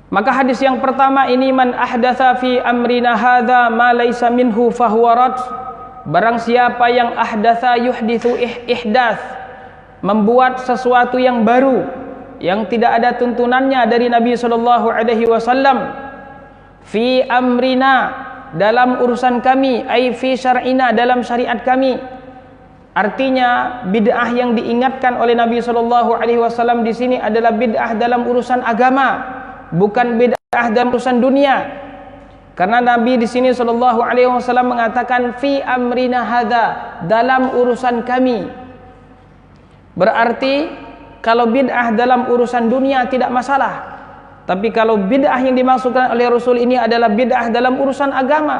Maka hadis yang pertama ini, man ahdatsa fi amrina hadza ma laisa minhu fahuwa rad. Barang siapa yang ahdatsa yuhditsu ihdats, membuat sesuatu yang baru yang tidak ada tuntunannya dari Nabi sallallahu alaihi wasallam, fi amrina, dalam urusan kami, ai fi syar'ina, dalam syariat kami. Artinya bid'ah yang diingatkan oleh Nabi sallallahu alaihi wasallam di sini adalah bid'ah dalam urusan agama, bukan bid'ah dalam urusan dunia. Karena Nabi di sini sallallahu alaihi wasallam mengatakan fi amrina hadza, dalam urusan kami. Berarti kalau bid'ah dalam urusan dunia tidak masalah. Tapi kalau bid'ah yang dimaksudkan oleh Rasul ini adalah bid'ah dalam urusan agama.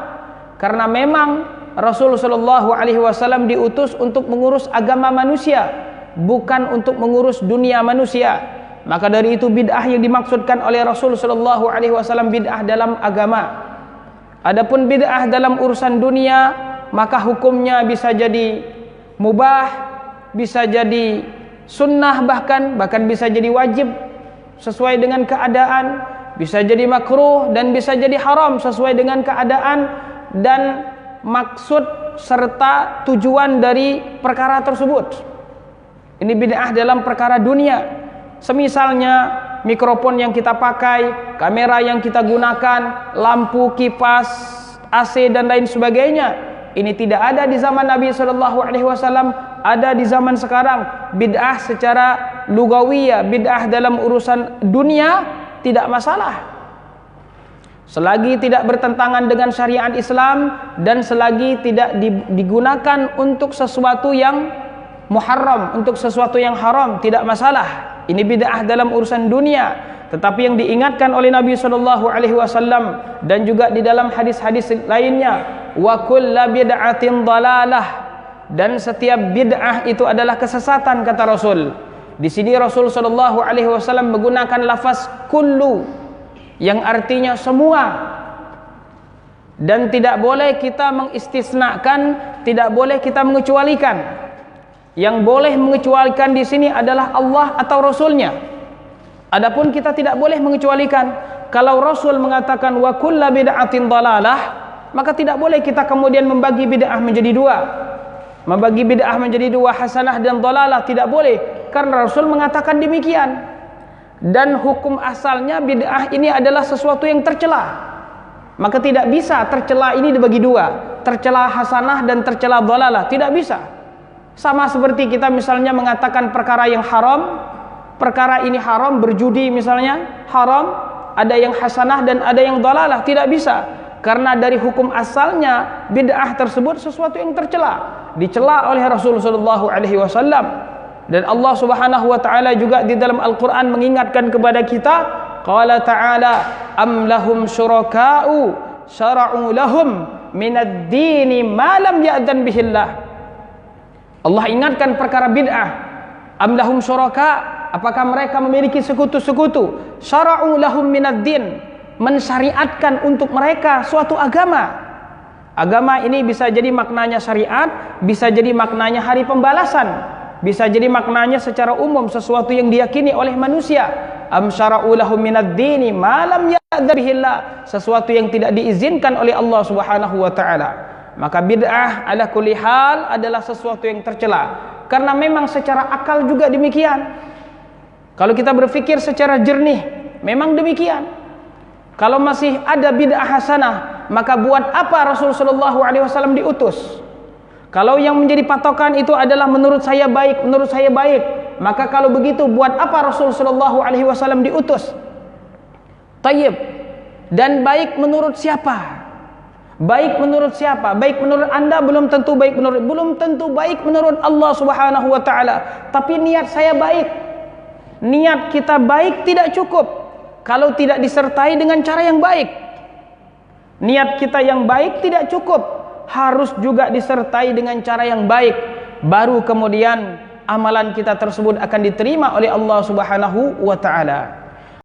Karena memang Rasul sallallahu alaihi wasallam diutus untuk mengurus agama manusia, bukan untuk mengurus dunia manusia. Maka dari itu bid'ah yang dimaksudkan oleh Rasul sallallahu alaihi wasallam bid'ah dalam agama. Adapun bid'ah dalam urusan dunia, maka hukumnya bisa jadi mubah, bisa jadi sunnah, bahkan bisa jadi wajib sesuai dengan keadaan, bisa jadi makruh dan bisa jadi haram sesuai dengan keadaan dan maksud serta tujuan dari perkara tersebut. Ini bid'ah dalam perkara dunia. Semisalnya mikrofon yang kita pakai, kamera yang kita gunakan, lampu, kipas, AC dan lain sebagainya. Ini tidak ada di zaman Nabi sallallahu alaihi wasallam, ada di zaman sekarang. Bid'ah secara lugawiyah, bid'ah dalam urusan dunia tidak masalah. Selagi tidak bertentangan dengan syariat Islam dan selagi tidak digunakan untuk sesuatu yang muharram, untuk sesuatu yang haram, tidak masalah. Ini bid'ah dalam urusan dunia. Tetapi yang diingatkan oleh Nabi sallallahu alaihi wasallam dan juga di dalam hadis-hadis lainnya, wa kullu bid'atin dhalalah, dan setiap bid'ah itu adalah kesesatan, kata Rasul. Di sini Rasul sallallahu alaihi wasallam menggunakan lafaz kullu yang artinya semua. Dan tidak boleh kita mengistisnakan, tidak boleh kita mengecualikan. Yang boleh mengecualikan di sini adalah Allah atau Rasulnya. Adapun kita tidak boleh mengecualikan. Kalau Rasul mengatakan wa kullu bid'atin dhalalah, maka tidak boleh kita kemudian membagi bid'ah menjadi dua. Membagi bid'ah menjadi dua, hasanah dan dhalalah, tidak boleh. Karena Rasul mengatakan demikian. Dan hukum asalnya bid'ah ini adalah sesuatu yang tercela. Maka tidak bisa tercela ini dibagi dua, tercela hasanah dan tercela dhalalah, tidak bisa. Sama seperti kita misalnya mengatakan perkara yang haram, perkara ini haram, berjudi misalnya haram, ada yang hasanah dan ada yang dhalalah, tidak bisa. Karena dari hukum asalnya bid'ah tersebut sesuatu yang tercela, dicela oleh Rasulullah sallallahu alaihi wasallam. Dan Allah Subhanahu wa taala juga di dalam Al-Qur'an mengingatkan kepada kita, qala ta'ala am lahum syuraka'u syara'u lahum minad dini ma lam ya'dzan bihillah. Allah ingatkan perkara bid'ah. Am lahum syuraka, apakah mereka memiliki sekutu-sekutu? Syara'u lahum minad din, mensyariatkan untuk mereka suatu agama. Agama ini bisa jadi maknanya syariat, bisa jadi maknanya hari pembalasan, bisa jadi maknanya secara umum sesuatu yang diyakini oleh manusia. Am syara'u lahum minad dini ma lam ya'dzan bihillah, sesuatu yang tidak diizinkan oleh Allah Subhanahu wa taala. Maka bid'ah ala kulli hal adalah sesuatu yang tercela. Karena memang secara akal juga demikian. Kalau kita berpikir secara jernih, memang demikian. Kalau masih ada bid'ah hasanah, maka buat apa Rasulullah sallallahu alaihi wasallam diutus? Kalau yang menjadi patokan itu adalah menurut saya baik, menurut saya baik, maka kalau begitu buat apa Rasulullah sallallahu alaihi wasallam diutus? Tayyib. Dan baik menurut siapa? Baik menurut siapa? Baik menurut Anda belum tentu baik belum tentu baik menurut Allah Subhanahu wa taala. Tapi niat saya baik. Niat kita baik tidak cukup kalau tidak disertai dengan cara yang baik. Niat kita yang baik tidak cukup, harus juga disertai dengan cara yang baik. Baru kemudian amalan kita tersebut akan diterima oleh Allah Subhanahu wa taala.